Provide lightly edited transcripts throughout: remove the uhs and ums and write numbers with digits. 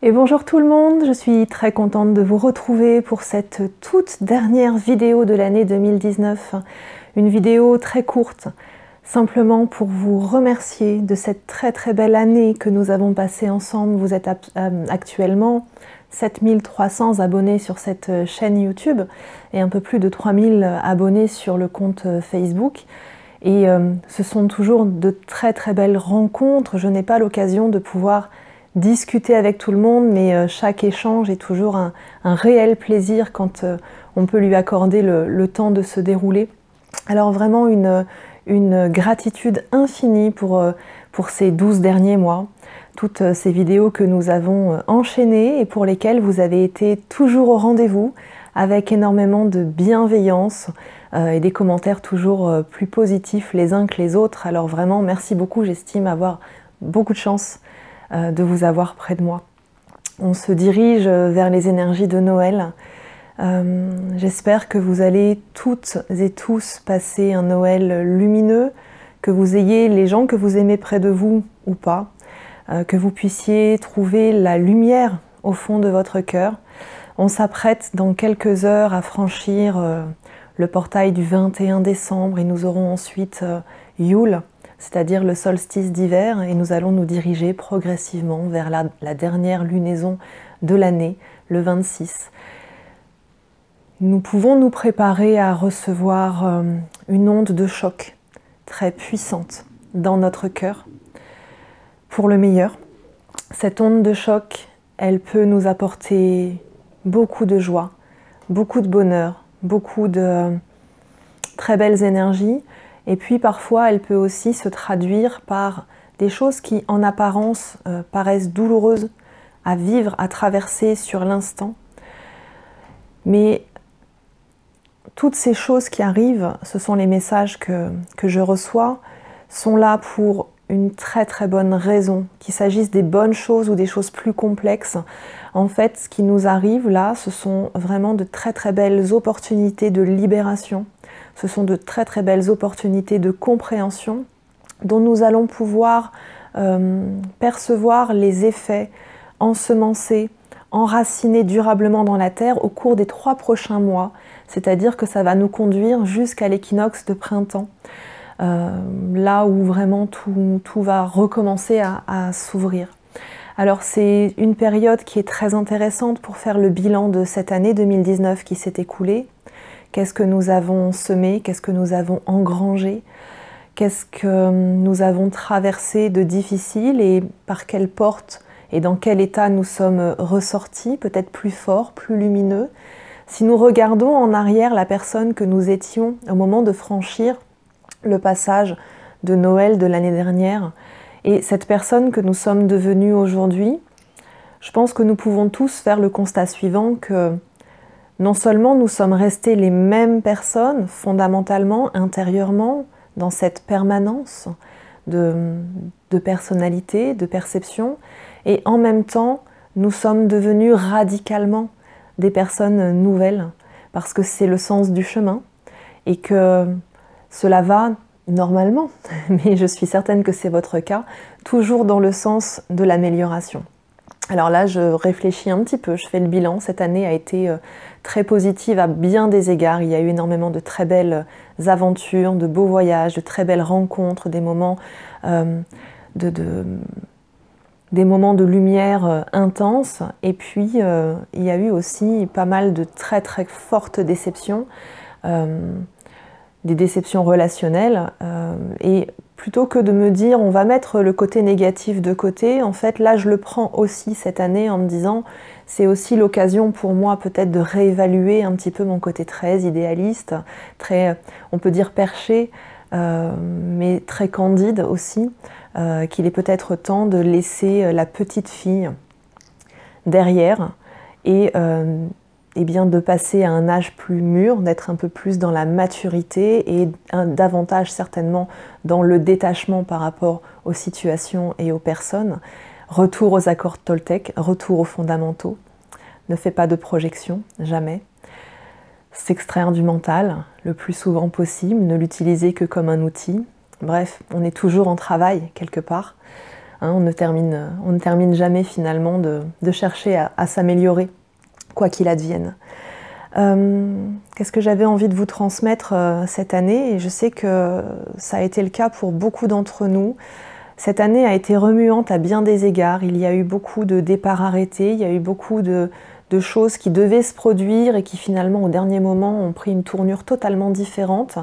Et bonjour tout le monde, je suis très contente de vous retrouver pour cette toute dernière vidéo de l'année 2019. Une vidéo très courte, simplement pour vous remercier de cette très belle année que nous avons passée ensemble. Vous êtes actuellement 7300 abonnés sur cette chaîne YouTube et un peu plus de 3000 abonnés sur le compte Facebook. Et ce sont toujours de très belles rencontres. Je n'ai pas l'occasion de pouvoir discuter avec tout le monde, mais chaque échange est toujours un réel plaisir quand on peut lui accorder le temps de se dérouler. Alors vraiment une gratitude infinie pour ces 12 derniers mois, toutes ces vidéos que nous avons enchaînées et pour lesquelles vous avez été toujours au rendez-vous, avec énormément de bienveillance et des commentaires toujours plus positifs les uns que les autres. Alors vraiment merci beaucoup, j'estime avoir beaucoup de chance de vous avoir près de moi. On se dirige vers les énergies de Noël. J'espère que vous allez toutes et tous passer un Noël lumineux, que vous ayez les gens que vous aimez près de vous ou pas, que vous puissiez trouver la lumière au fond de votre cœur. On s'apprête dans quelques heures à franchir le portail du 21 décembre et nous aurons ensuite Yule, c'est-à-dire le solstice d'hiver, et nous allons nous diriger progressivement vers la dernière lunaison de l'année, le 26. Nous pouvons nous préparer à recevoir une onde de choc très puissante dans notre cœur, pour le meilleur. Cette onde de choc, elle peut nous apporter beaucoup de joie, beaucoup de bonheur, beaucoup de très belles énergies. Et puis parfois, elle peut aussi se traduire par des choses qui, en apparence, paraissent douloureuses à vivre, à traverser sur l'instant. Mais toutes ces choses qui arrivent, ce sont les messages que je reçois, sont là pour une très bonne raison, qu'il s'agisse des bonnes choses ou des choses plus complexes. En fait, ce qui nous arrive là, ce sont vraiment de très belles opportunités de libération. Ce sont de très belles opportunités de compréhension dont nous allons pouvoir percevoir les effets ensemencés, enracinés durablement dans la terre au cours des 3 prochains mois. C'est-à-dire que ça va nous conduire jusqu'à l'équinoxe de printemps, là où vraiment tout va recommencer à s'ouvrir. Alors c'est une période qui est très intéressante pour faire le bilan de cette année 2019 qui s'est écoulée. Qu'est-ce que nous avons semé? Qu'est-ce que nous avons engrangé? Qu'est-ce que nous avons traversé de difficile et par quelle porte et dans quel état nous sommes ressortis, peut-être plus forts, plus lumineux? Si nous regardons en arrière la personne que nous étions au moment de franchir le passage de Noël de l'année dernière et cette personne que nous sommes devenus aujourd'hui, je pense que nous pouvons tous faire le constat suivant que non seulement nous sommes restés les mêmes personnes, fondamentalement, intérieurement, dans cette permanence de personnalité, de perception, et en même temps, nous sommes devenus radicalement des personnes nouvelles, parce que c'est le sens du chemin, et que cela va normalement, mais je suis certaine que c'est votre cas, toujours dans le sens de l'amélioration. Alors là, je réfléchis un petit peu, je fais le bilan. Cette année a été très positive à bien des égards. Il y a eu énormément de très belles aventures, de beaux voyages, de très belles rencontres, des moments des moments de lumière intense. Et puis, il y a eu aussi pas mal de très fortes déceptions, des déceptions relationnelles. Et plutôt que de me dire on va mettre le côté négatif de côté, en fait là je le prends aussi cette année en me disant c'est aussi l'occasion pour moi peut-être de réévaluer un petit peu mon côté très idéaliste, très on peut dire perché, mais très candide aussi, qu'il est peut-être temps de laisser la petite fille derrière et bien de passer à un âge plus mûr, d'être un peu plus dans la maturité et davantage certainement dans le détachement par rapport aux situations et aux personnes. Retour aux accords Toltec, retour aux fondamentaux. Ne fais pas de projection, jamais. S'extraire du mental le plus souvent possible, ne l'utiliser que comme un outil. Bref, on est toujours en travail quelque part. Hein, on ne termine jamais finalement de chercher à s'améliorer, quoi qu'il advienne. Qu'est-ce que j'avais envie de vous transmettre cette année? Et je sais que ça a été le cas pour beaucoup d'entre nous. Cette année a été remuante à bien des égards. Il y a eu beaucoup de départs arrêtés, il y a eu beaucoup de choses qui devaient se produire et qui finalement au dernier moment ont pris une tournure totalement différente.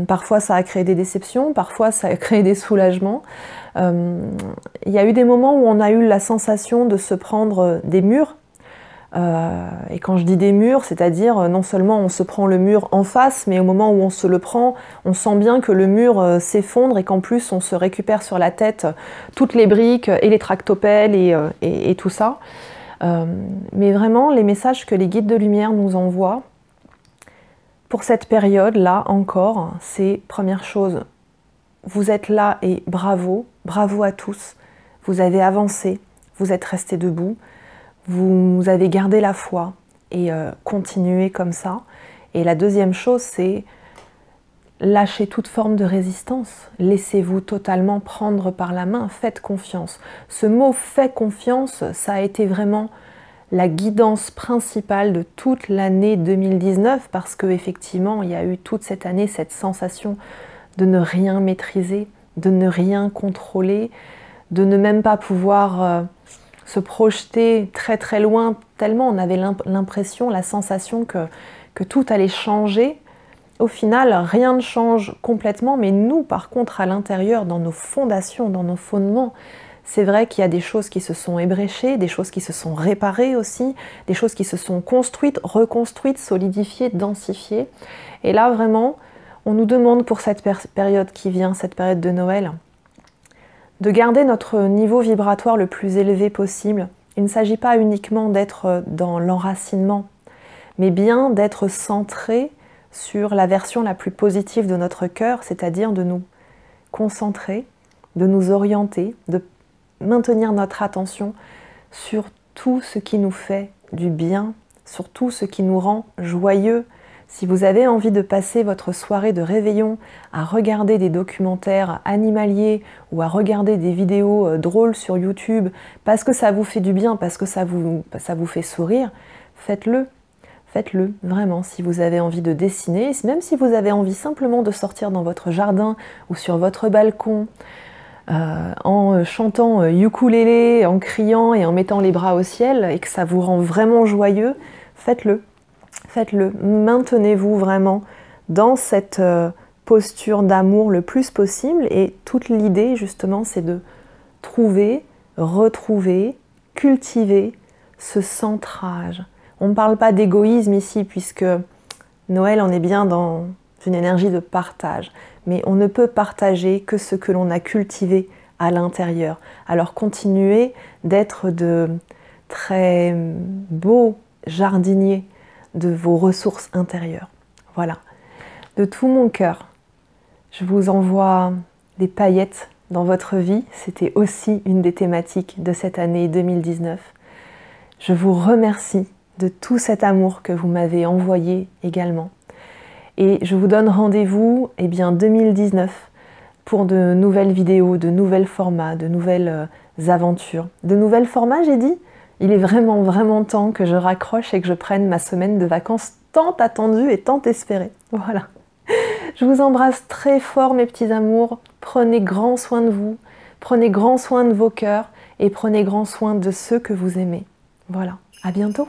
Parfois ça a créé des déceptions, parfois ça a créé des soulagements. Il y a eu des moments où on a eu la sensation de se prendre des murs. Et quand je dis des murs, c'est-à-dire non seulement on se prend le mur en face, mais au moment où on se le prend, on sent bien que le mur s'effondre et qu'en plus on se récupère sur la tête toutes les briques et les tractopelles et tout ça. Mais vraiment, les messages que les guides de lumière nous envoient pour cette période-là encore, c'est première chose, vous êtes là et bravo, bravo à tous, vous avez avancé, vous êtes restés debout, vous avez gardé la foi et continuez comme ça. Et la deuxième chose, c'est lâchez toute forme de résistance. Laissez-vous totalement prendre par la main. Faites confiance. Ce mot « fait confiance », ça a été vraiment la guidance principale de toute l'année 2019 parce qu'effectivement, il y a eu toute cette année cette sensation de ne rien maîtriser, de ne rien contrôler, de ne même pas pouvoir se projeter très très loin, tellement on avait l'impression, la sensation que tout allait changer. Au final, rien ne change complètement, mais nous, par contre, à l'intérieur, dans nos fondations, dans nos fondements, c'est vrai qu'il y a des choses qui se sont ébréchées, des choses qui se sont réparées aussi, des choses qui se sont construites, reconstruites, solidifiées, densifiées. Et là, vraiment, on nous demande pour cette période qui vient, cette période de Noël, de garder notre niveau vibratoire le plus élevé possible. Il ne s'agit pas uniquement d'être dans l'enracinement, mais bien d'être centré sur la version la plus positive de notre cœur, c'est-à-dire de nous concentrer, de nous orienter, de maintenir notre attention sur tout ce qui nous fait du bien, sur tout ce qui nous rend joyeux. Si vous avez envie de passer votre soirée de réveillon à regarder des documentaires animaliers ou à regarder des vidéos drôles sur YouTube parce que ça vous fait du bien, parce que ça vous fait sourire, faites-le. Faites-le, vraiment, si vous avez envie de dessiner, même si vous avez envie simplement de sortir dans votre jardin ou sur votre balcon en chantant ukulélé, en criant et en mettant les bras au ciel et que ça vous rend vraiment joyeux, faites-le. Faites-le, maintenez-vous vraiment dans cette posture d'amour le plus possible et toute l'idée justement c'est de trouver, retrouver, cultiver ce centrage. On ne parle pas d'égoïsme ici puisque Noël on est bien dans une énergie de partage, mais on ne peut partager que ce que l'on a cultivé à l'intérieur. Alors continuez d'être de très beaux jardiniers de vos ressources intérieures. Voilà. De tout mon cœur, je vous envoie des paillettes dans votre vie. C'était aussi une des thématiques de cette année 2019. Je vous remercie de tout cet amour que vous m'avez envoyé également. Et je vous donne rendez-vous 2019 pour de nouvelles vidéos, de nouveaux formats, de nouvelles aventures. De nouveaux formats, j'ai dit ? Il est vraiment temps que je raccroche et que je prenne ma semaine de vacances tant attendue et tant espérée. Voilà. Je vous embrasse très fort mes petits amours. Prenez grand soin de vous, prenez grand soin de vos cœurs et prenez grand soin de ceux que vous aimez. Voilà. À bientôt.